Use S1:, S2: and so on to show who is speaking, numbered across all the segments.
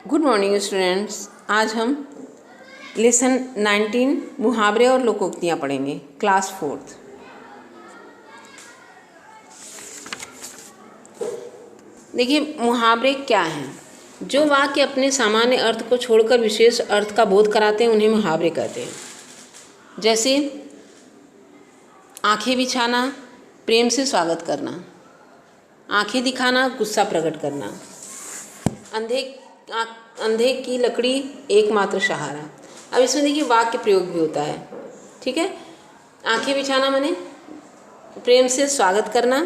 S1: Good morning students. आज हम lesson 19 मुहावरे और लोकोक्तियाँ पढ़ेंगे, क्लास 4th। देखिए, मुहावरे क्या हैं? जो वाक्य अपने सामान्य अर्थ को छोड़कर विशेष अर्थ का बोध कराते हैं उन्हें मुहावरे कहते हैं। जैसे आंखें बिछाना, प्रेम से स्वागत करना। आंखें दिखाना, गुस्सा प्रकट करना। अंधे की लकड़ी एकमात्र सहारा। अब इसमें देखिए वाक्य प्रयोग भी होता है, ठीक है। आंखें बिछाना माने प्रेम से स्वागत करना।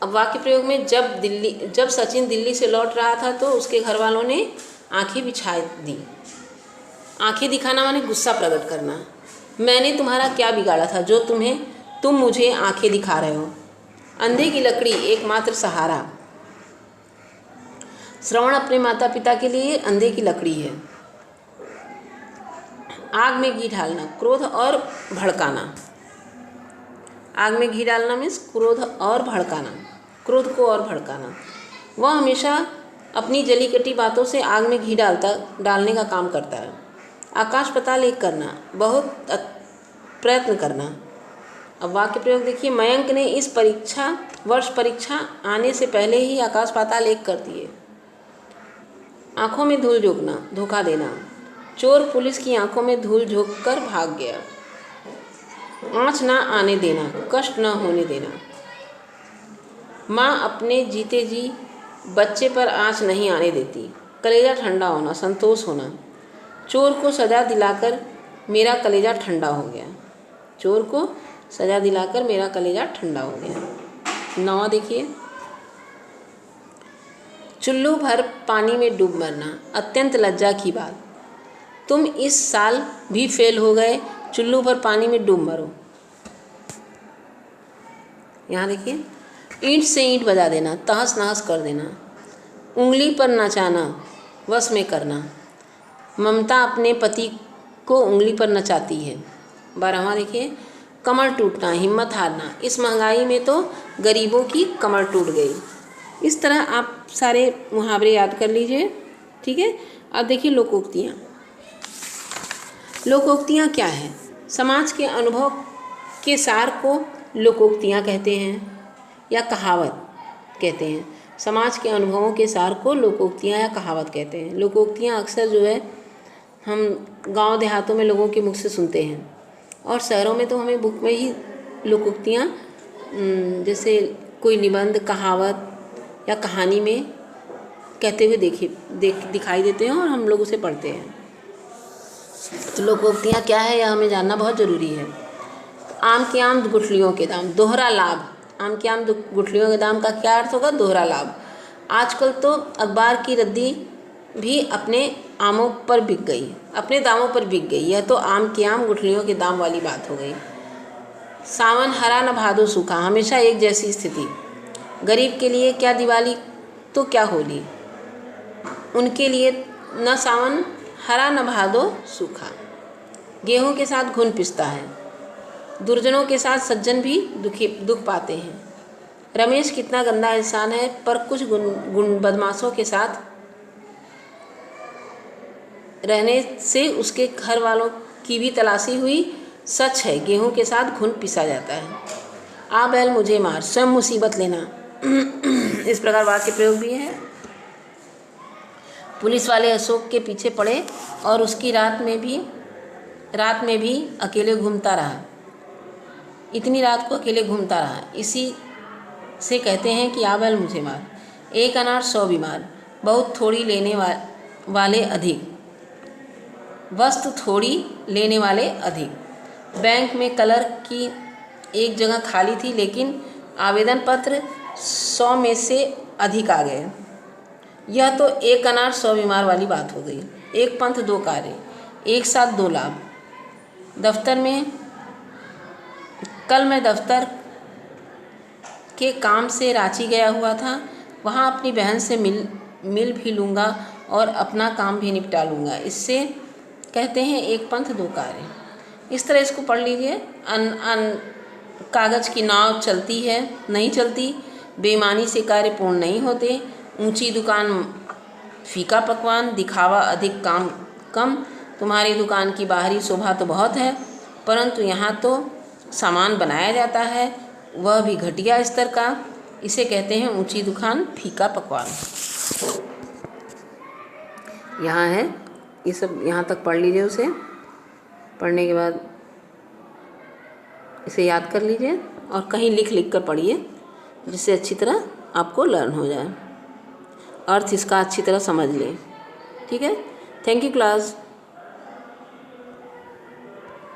S1: अब वाक्य प्रयोग में जब सचिन दिल्ली से लौट रहा था तो उसके घर वालों ने आंखें बिछा दी। आंखें दिखाना माने गुस्सा प्रकट करना। मैंने तुम्हारा क्या बिगाड़ा था जो तुम मुझे आंखें दिखा रहे हो। अंधे की लकड़ी एकमात्र सहारा। श्रवण अपने माता पिता के लिए अंधे की लकड़ी है। आग में घी डालना, क्रोध और भड़काना। आग में घी डालना मीन्स क्रोध और भड़काना, क्रोध को और भड़काना। वह हमेशा अपनी जली कटी बातों से आग में घी डालने का काम करता है। आकाश पाताल एक करना, बहुत प्रयत्न करना। अब वाक्य प्रयोग देखिए, मयंक ने इस वर्ष परीक्षा आने से पहले ही आकाश पाताल एक कर दिए। आंखों में धूल झोंकना, धोखा देना। चोर पुलिस की आंखों में धूल झोंक कर भाग गया। आँच ना आने देना, कष्ट न होने देना। माँ अपने जीते जी बच्चे पर आँच नहीं आने देती। कलेजा ठंडा होना, संतोष होना। चोर को सजा दिलाकर मेरा कलेजा ठंडा हो गया। चोर को सजा दिलाकर मेरा कलेजा ठंडा हो गया। 9 देखिए, चुल्लू भर पानी में डूब मरना, अत्यंत लज्जा की बात। तुम इस साल भी फेल हो गए, चुल्लू भर पानी में डूब मरो। यहाँ देखिए, ईंट से ईंट बजा देना, तहस नहस कर देना। उंगली पर नचाना, वश में करना। ममता अपने पति को उंगली पर नचाती है। 12वां देखिए, कमर टूटना, हिम्मत हारना। इस महंगाई में तो गरीबों की कमर टूट गई। इस तरह आप सारे मुहावरे याद कर लीजिए, ठीक है। अब देखिए लोकोक्तियाँ। लोकोक्तियाँ क्या है? समाज के अनुभव के सार को लोकोक्तियाँ कहते हैं या कहावत कहते हैं। समाज के अनुभवों के सार को लोकोक्तियाँ या कहावत कहते हैं। लोकोक्तियाँ अक्सर जो है हम गांव देहातों में लोगों के मुख से सुनते हैं, और शहरों में तो हमें बुक में ही लोकोक्तियाँ जैसे कोई निबंध, कहावत या कहानी में कहते हुए दिखाई देते हैं और हम लोग उसे पढ़ते हैं। तो लोकोक्तियाँ क्या है यह हमें जानना बहुत ज़रूरी है। आम के आम गुठलियों के दाम, दोहरा लाभ। आम के आम गुठलियों के दाम का क्या अर्थ होगा? दोहरा लाभ। आजकल तो अखबार की रद्दी भी अपने आमों पर बिक गई, अपने दामों पर बिक गई। यह तो आम के आम गुठलियों के दाम वाली बात हो गई। सावन हरा न भादो सूखा, हमेशा एक जैसी स्थिति। गरीब के लिए क्या दिवाली तो क्या होली, उनके लिए न सावन हरा न भादो सूखा। गेहूं के साथ घुन पिसता है, दुर्जनों के साथ सज्जन भी दुख पाते हैं। रमेश कितना गंदा इंसान है, पर कुछ बदमाशों के साथ रहने से उसके घर वालों की भी तलाशी हुई। सच है, गेहूं के साथ घुन पिसा जाता है। आ बैल मुझे मार, स्वयं मुसीबत लेना। इस प्रकार वाक्य प्रयोग भी है। पुलिस वाले अशोक के पीछे पड़े और उसकी रात में भी अकेले घूमता रहा। इतनी रात को अकेले घूमता रहा, इसी से कहते हैं कि आ बैल मुझे मार। एक अनार 100 बीमार, बहुत थोड़ी लेने वाले अधिक। वस्तु थोड़ी लेने वाले अधिक। बैंक में कलर की एक जगह खाली थी, लेकिन आवेदन पत्र 100 में से अधिक आ गए। यह तो एक अनार 100 बीमार वाली बात हो गई। एक पंथ 2 कार्य, एक साथ 2 लाभ। कल मैं दफ्तर के काम से रांची गया हुआ था। वहाँ अपनी बहन से मिल भी लूँगा और अपना काम भी निपटा लूँगा। इससे कहते हैं एक पंथ 2 कार्य। इस तरह इसको पढ़ लीजिए। कागज़ की नाव चलती है, नहीं चलती। बेईमानी से कार्य पूर्ण नहीं होते। ऊंची दुकान फीका पकवान, दिखावा अधिक काम कम। तुम्हारी दुकान की बाहरी शोभा तो बहुत है, परंतु यहाँ तो सामान बनाया जाता है, वह भी घटिया स्तर का। इसे कहते हैं ऊंची दुकान फीका पकवान। यहाँ है, ये सब यहाँ तक पढ़ लीजिए। उसे पढ़ने के बाद इसे याद कर लीजिए और कहीं लिख लिख कर पढ़िए, जिससे अच्छी तरह आपको लर्न हो जाए, अर्थ इसका अच्छी तरह समझ लें। ठीक है, थैंक यू क्लास।